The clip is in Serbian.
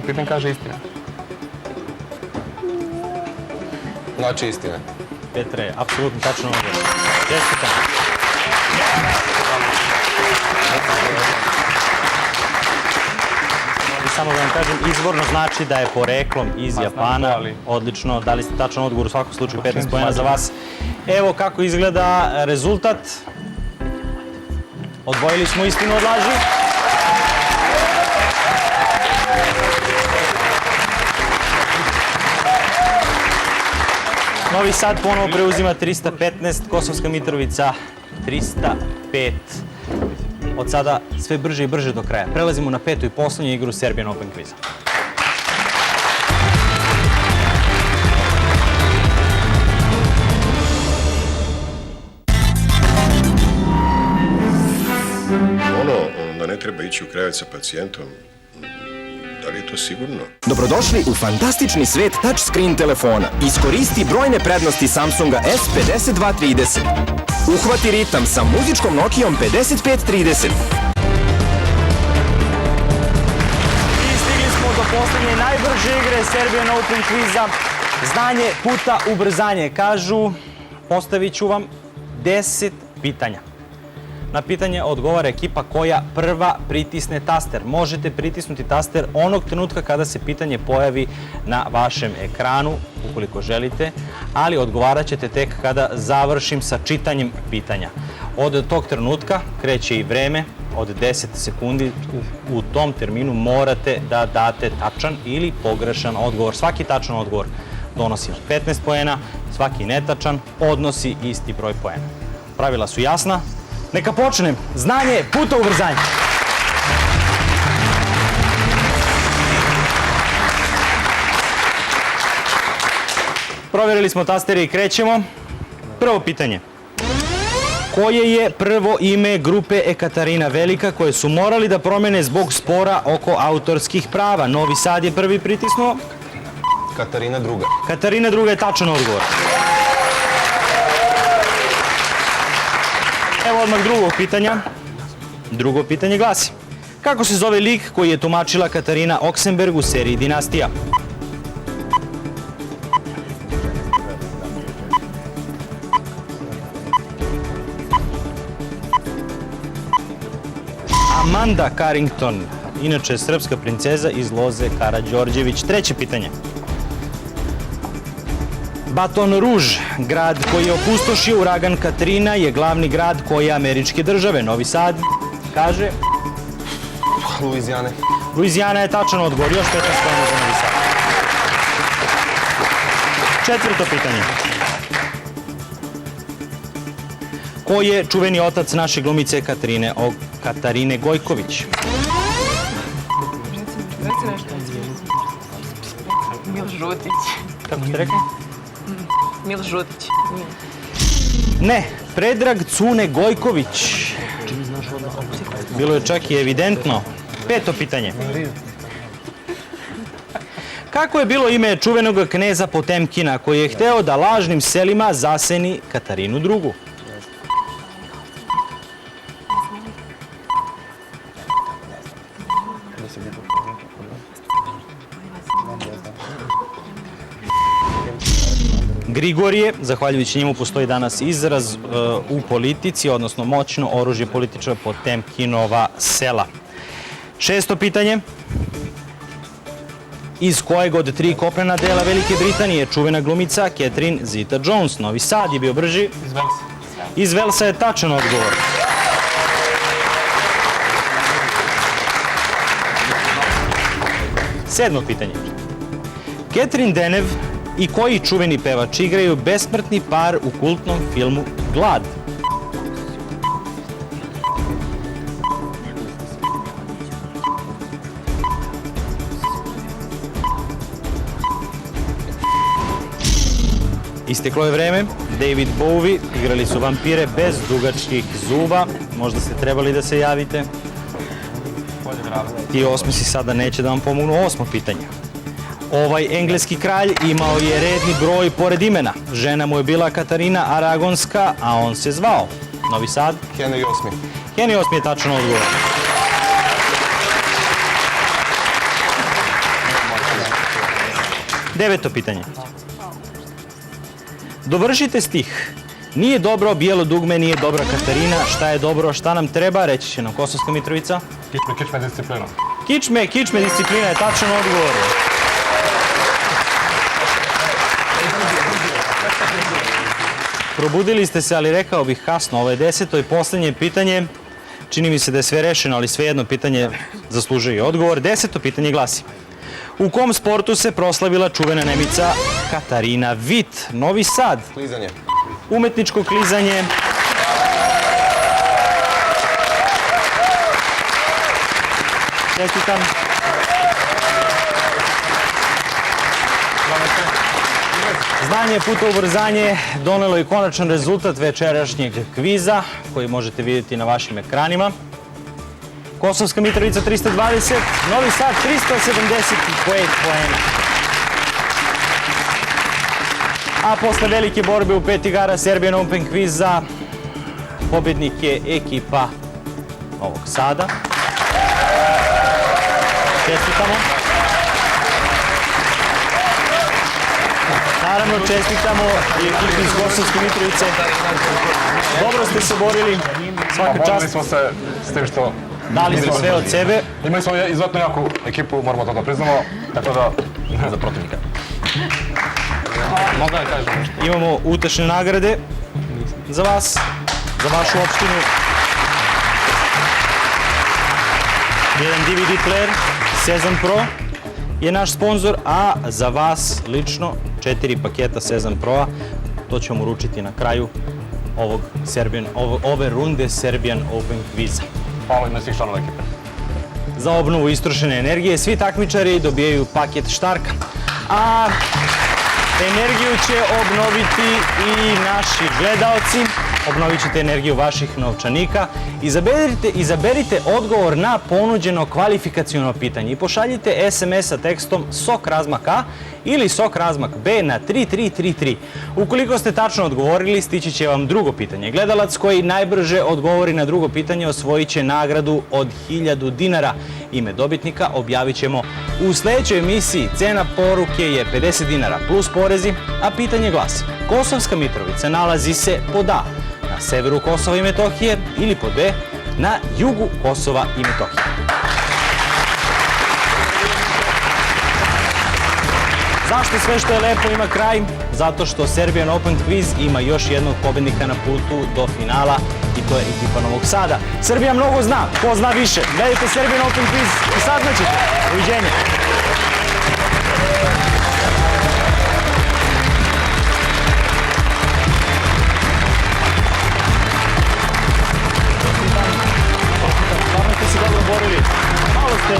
kapitan kaže istina. Znači istina. Petre, apsolutno tačno odgovor. Čestitam. I samo da vam kažem, izvorno znači da je poreklom iz Japana. Odlično, dali ste tačan odgovor, u svakom slučaju 15 poena za vas. Evo kako izgleda rezultat. Odvojili smo istinu od laži. Novi Sad ponovo preuzima 315, Kosovska Mitrovica 305. Od sada sve brže i brže do kraja. Prelazimo na petu i poslednju igru Serbian Open kviza. Da ne treba ići u krevet sa pacijentom, da li je to sigurno? Dobrodošli u fantastični svet touchscreen telefona. Iskoristi brojne prednosti Samsunga S5230. Uhvati ritam sa muzičkom Nokijom 5530. I stigli smo do poslednje najbrže igre Serbian Open kviza. Znanje puta ubrzanje. Kažu, postavit ću vam 10 pitanja. Na pitanje odgovara ekipa koja prva pritisne taster. Možete pritisnuti taster onog trenutka kada se pitanje pojavi na vašem ekranu, ukoliko želite, ali odgovarat ćete tek kada završim sa čitanjem pitanja. Od tog trenutka kreće i vreme od 10 sekundi. U tom terminu morate da date tačan ili pogrešan odgovor. Svaki tačan odgovor donosi 15 poena, svaki netačan odnosi isti broj poena. Pravila su jasna. Neka počnem. Znanje puta ubrzanje. Provjerili smo tastere i krećemo. Prvo pitanje. Koje je prvo ime grupe Ekaterina Velika koje su morali da promene zbog spora oko autorskih prava? Novi Sad je prvi pritisnuo. Katarina druga. Katarina druga je tačan odgovor. Evo odmah drugog pitanja. Drugo pitanje glasi. Kako se zove lik koji je tumačila Katarina Oksenberg u seriji Dinastija? Amanda Carrington, inače srpska princeza iz loze Karađorđević. Treće pitanje. Baton Rouge, grad koji je opustošio uragan Katrina, je glavni grad koje američke države? Novi Sad kaže... Luizijane. Luizijana je tačan odgovor. Još 15 poena za Novi Sad. Četvrto pitanje. Ko je čuveni otac naše glumice Katarine Gojković? Mil Žutić. Kako ste rekli? Mil Žutić. Ne, Predrag Cune Gojković. Bilo je čak i evidentno. Peto pitanje. Kako je bilo ime čuvenog kneza Potemkina koji je hteo da lažnim selima zaseni Katarinu II? Grigorije, zahvaljujući njemu postoji danas izraz u politici, odnosno moćno oružje političara Potemkinova sela. Šesto pitanje. Iz kojeg od tri kopnena dela Velike Britanije čuvena glumica Catherine Zeta-Jones? Novi Sad je bio brži. Iz Velsa. Iz Velsa je tačan odgovor. Sedmo pitanje. Catherine Deneuve i koji čuveni pevač igraju besmrtni par u kultnom filmu Glad? Isteklo je vreme. David Bowie, igrali su vampire bez dugačkih zuba. Možda ste trebali da se javite. Ti osmesi sada neće da vam pomognu. Osmo pitanje. Ovaj engleski kralj imao je redni broj pored imena. Žena mu je bila Katarina Aragonska, a on se zvao. Novi Sad? Henry VIII. Henry VIII je tačan odgovor. 9. pitanje. Dovršite stih. Nije dobro bijelo dugme, nije dobra Katarina. Šta je dobro, šta nam treba? Reći će nam Kosovska Mitrovica. Kičme disciplina. Kičme disciplina je tačan odgovor. Probudili ste se, ali rekao bih kasno. Ovo je 10. i posljednje pitanje. Čini mi se da je sve rešeno, ali svejedno pitanje zaslužuje i odgovor. 10. pitanje glasi. U kom sportu se proslavila čuvena Nemica Katarina Vit? Novi Sad. Klizanje. Umetničko klizanje. Čestitam. Znanje puta ubrzanje donelo i konačan rezultat večerašnjeg kviza koji možete vidjeti na vašim ekranima. Kosovska Mitrovica 320, Novi Sad 375 poena. A posle velike borbe u 5 igara Serbian Open kviza pobjednik je ekipa Novog Sada. Čestitamo. Naravno, čestitamo i ekipi iz Kosovske Mitrovice. Dobro ste se borili, svaka Borili čast. smo se s tim što... Dali smo sve od sebe. Imali smo izuzetno jaku ekipu, moramo to da priznamo, tako da za protivnika. Mogu da kažem nešto. Imamo utešne nagrade za vas, za vašu opštinu. Jedan DVD player, Sezam Pro je naš sponsor, a za vas lično 4 paketa Sezam Pro-a. To ćemo uručiti na kraju ove runde Serbian Open kviza. Hvala ime svih članova ekipe. Za obnovu istrošene energije svi takmičari dobijaju paket Štarka. A energiju će obnoviti i naši gledaoci. Obnovit ćete energiju vaših novčanika. Izaberite odgovor na ponuđeno kvalifikaciono pitanje i pošaljite SMS sa tekstom SOK razmak A ili SOK razmak B na 3333. Ukoliko ste tačno odgovorili, stići će vam drugo pitanje. Gledalac koji najbrže odgovori na drugo pitanje osvojit će nagradu od 1000 dinara. Ime dobitnika objavit ćemo u sljedećoj emisiji. Cena poruke je 50 dinara plus porezi, a pitanje glasi: Kosovska Mitrovica nalazi se pod A na severu Kosova i Metohije ili pod B na jugu Kosova i Metohije. Zašto sve što je lepo ima kraj? Zato što Serbian Open Quiz ima još jednog pobednika na putu do finala i to je ekipa Novog Sada. Srbija mnogo zna, ko zna više. Gledajte Serbian Open Quiz i saznaćete. Doviđenja. Stvarno ste se dobro borili. Malo ste...